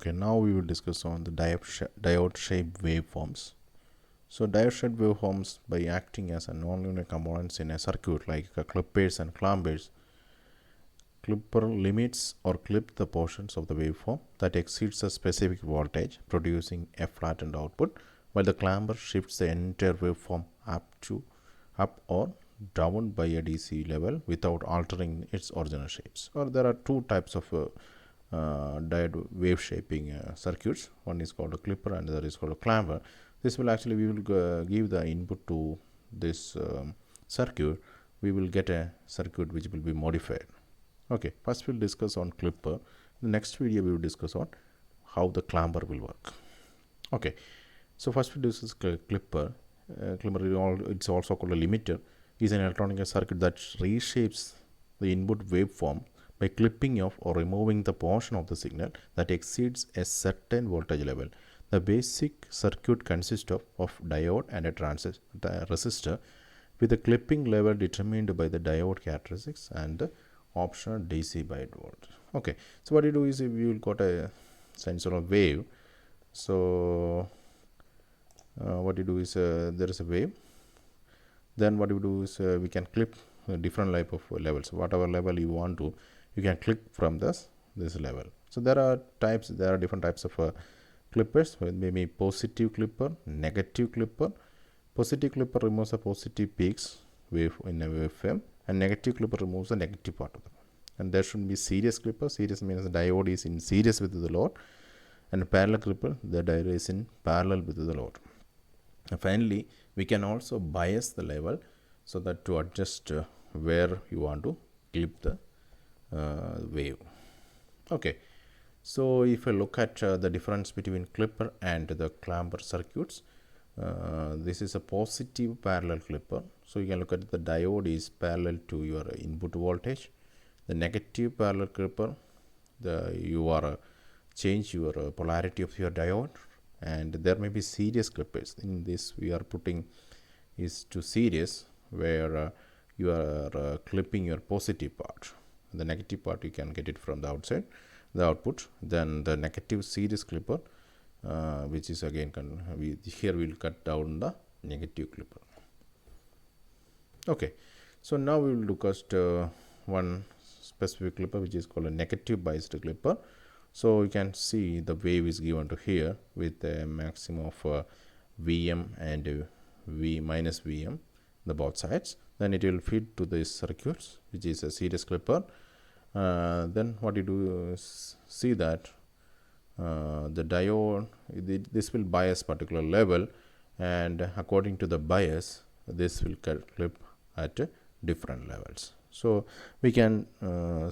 Okay, now we will discuss on the diode shape waveforms. So diode shape waveforms, by acting as a nonlinear components in a circuit like clippers and clampers, clipper limits or clip the portions of the waveform that exceeds a specific voltage, producing a flattened output, while the clamper shifts the entire waveform up or down by a DC level without altering its original shapes. Or there are two types of diode wave shaping circuits. One is called a clipper and the other is called a clamper. This will actually, we will give the input to this circuit. We will get a circuit which will be modified. Okay, first we'll discuss on clipper. The next video we will discuss on how the clamper will work. Okay, so first we discuss clipper. Clipper, it's also called a limiter, is an electronic circuit that reshapes the input waveform by clipping off or removing the portion of the signal that exceeds a certain voltage level. The basic circuit consists of diode and a resistor with the clipping level determined by the diode characteristics and the optional DC by volt. Okay, so what you do is, if you got a sensor of wave, so what you do is there is a wave, then what you do is we can clip different type of levels. Whatever level you want to, you can click from this level. So there are different types of clippers, maybe positive clipper, negative clipper. Positive clipper removes the positive peaks wave in a waveform, and negative clipper removes the negative part of them. And there should be series clipper. Series means the diode is in series with the load, and parallel clipper, the diode is in parallel with the load. And finally, we can also bias the level so that to adjust where you want to clip the wave. Okay, so if I look at the difference between clipper and the clamper circuits, this is a positive parallel clipper. So you can look at the diode is parallel to your input voltage. The negative parallel clipper, you are change your polarity of your diode, and there may be series clippers. In this we are putting is to series, where you are clipping your positive part. The negative part you can get it from the outside, the output. Then the negative series clipper, which is again here we will cut down the negative clipper. Okay, so now we will look at one specific clipper which is called a negative biased clipper. So you can see the wave is given to here with a maximum of Vm and V minus Vm, the both sides. Then it will feed to this circuits, which is a series clipper. Then what you do is see that the diode, this will bias particular level, and according to the bias, this will clip at different levels. So we can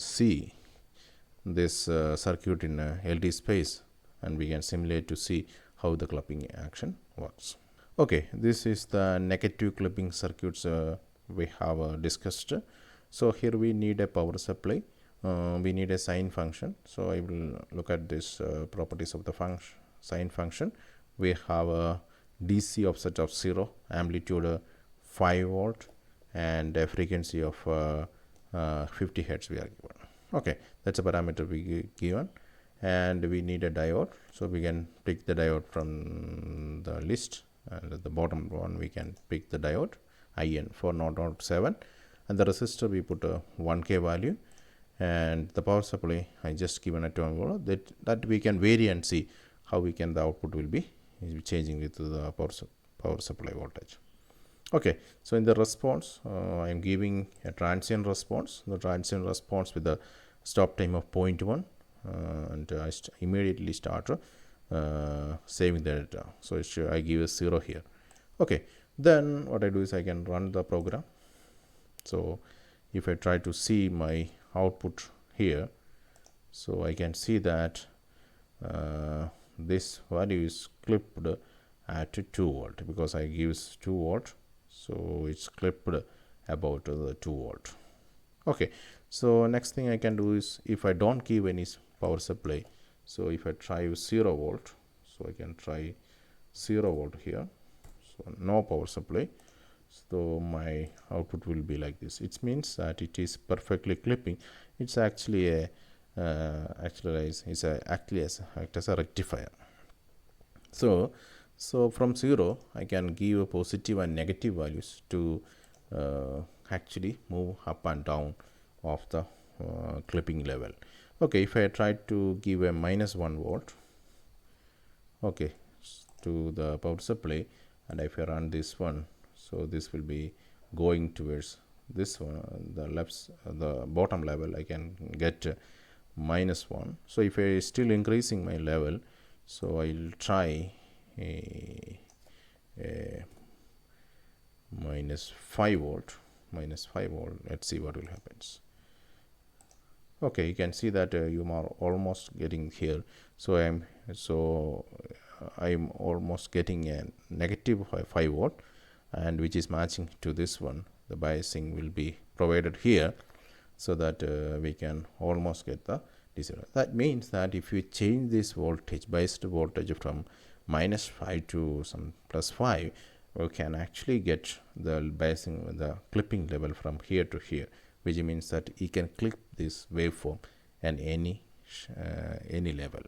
see this circuit in LTspice, and we can simulate to see how the clipping action works. Okay, this is the negative clipping circuits we have discussed. So here we need a power supply, we need a sine function. So I will look at this properties of the sine function. We have a DC offset of 0, amplitude 5 volt, and a frequency of 50 hertz we are given. Okay, that's a parameter we given, and we need a diode. So we can pick the diode from the list, and at the bottom one we can pick the diode IN 4007, and the resistor we put a 1K value, and the power supply I just given a 12 volt. That we can vary and see how we can, the output will be changing with the power supply voltage. Okay, so in the response, I am giving a transient response. The transient response with the stop time of 0.1, and I immediately start saving the data. So I give a 0 here. Okay, then what I do is I can run the program. So if I try to see my output here, so I can see that this value is clipped at 2 volt, because I gives 2 volt. So it's clipped about the 2 volt. Okay, so next thing I can do is, if I don't give any power supply, so if I try 0 volt, so I can try 0 volt here, so no power supply, so my output will be like this. It means that it is perfectly clipping. It's actually a act as a rectifier. So from 0 I can give a positive and negative values to actually move up and down of the clipping level. Okay, if I try to give a -1 volt, okay, to the power supply, and if I run this one, so this will be going towards this one, the bottom level. I can get -1. So if I still increasing my level, so I'll try a -5 volt. Let's see what will happens. Okay, you can see that you are almost getting here. So I'm almost getting a -5 volt, and which is matching to this one. The biasing will be provided here, so that we can almost get the DC. That means that if you change this voltage, biased voltage, from -5 to some +5, we can actually get the biasing, the clipping level from here to here, which means that you can clip this waveform at any level.